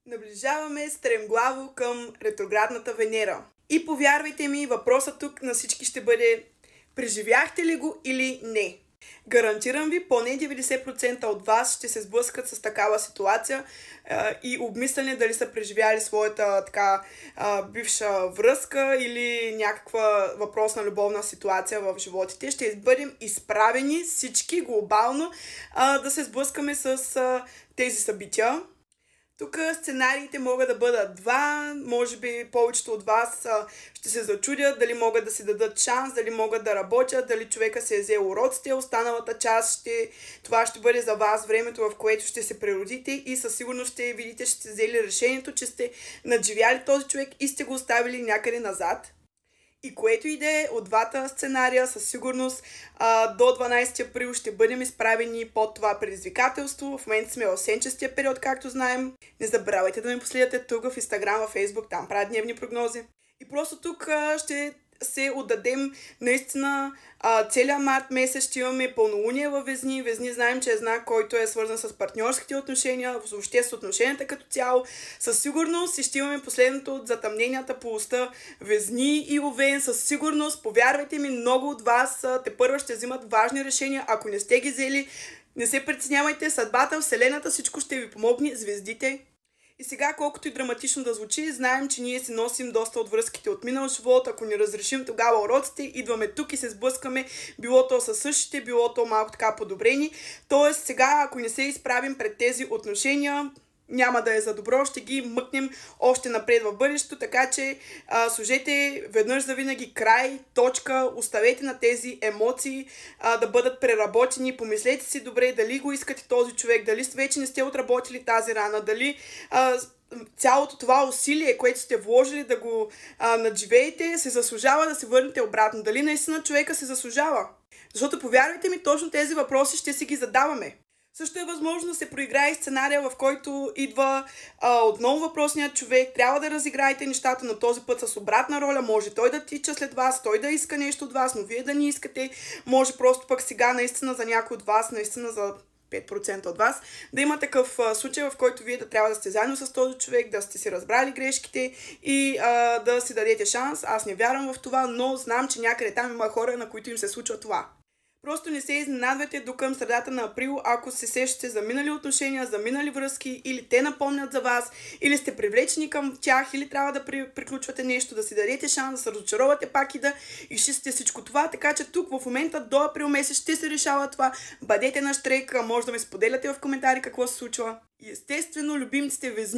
Наближаваме стремглаво към ретроградната Венера. И повярвайте ми, въпросът тук на всички ще бъде: преживяхте ли го или не? Гарантирам ви, поне 90% от вас ще се сблъскат с такава ситуация и обмислене дали са преживяли своята бивша връзка или някаква въпросна любовна ситуация в животите. Ще бъдем изправени всички глобално да се сблъскаме с тези събития. Тук сценариите могат да бъдат два, може би повечето от вас ще се зачудят дали могат да си дадат шанс, дали могат да работят, дали човека се е взел уроците, останалата част това ще бъде за вас времето, в което ще се преродите и със сигурност ще видите, че сте взели решението, че сте надживяли този човек и сте го оставили някъде назад. И което и да е от двата сценария, със сигурност до 12 април ще бъдем изправени под това предизвикателство. В момента сме в сенчестия период, както знаем. Не забравяйте да ме последвате тук в Instagram, в Facebook, там правя дневни прогнози. И просто тук ще се отдадем наистина целият март месец ще имаме пълнолуние във Везни. Везни знаем, че е знак, който е свързан с партньорските отношения, въобще с отношенията като цяло. Със сигурност ще имаме последното от затъмненията по оста Везни и Овен. Със сигурност, повярвайте ми, много от вас тепърва ще взимат важни решения. Ако не сте ги взели, не се притеснявайте, съдбата, вселената, всичко ще ви помогне, звездите. И сега, колкото и драматично да звучи, знаем, че ние си носим доста от връзките от минал живот. Ако ни разрешим тогава уроците, идваме тук и се сблъскаме, било то със същите, било то малко така подобрени. Тоест сега, ако не се изправим пред тези отношения, няма да е за добро, ще ги мъкнем още напред в бъдещето, така че сложете веднъж за винаги край, точка, оставете на тези емоции да бъдат преработени, помислете си добре дали го искате този човек, дали вече не сте отработили тази рана, дали цялото това усилие, което сте вложили да го надживеете, се заслужава да се върнете обратно, дали наистина човека се заслужава. Защото повярвайте ми, точно тези въпроси ще си ги задаваме. Също е възможно да се проиграе сценария, в който идва отново въпросният човек. Трябва да разиграете нещата, на този път с обратна роля. Може той да тича след вас, той да иска нещо от вас, но вие да не искате. Може просто пък сега наистина за някой от вас, наистина за 5% от вас, да има такъв случай, в който вие да трябва да сте заедно с този човек, да сте си разбрали грешките и да си дадете шанс. Аз не вярвам в това, но знам, че някъде там има хора, на които им се случва това. Просто не се изненадвайте до към средата на април, ако се сещате за минали отношения, за минали връзки, или те напомнят за вас, или сте привлечени към тях, или трябва да приключвате нещо, да си дадете шанс, да се разочаровате пак и да изчистите всичко това. Така че тук в момента до април месец ще се решава това. Бъдете на щрек, може да ме споделяте в коментари какво се случва. И естествено, любимците Везни.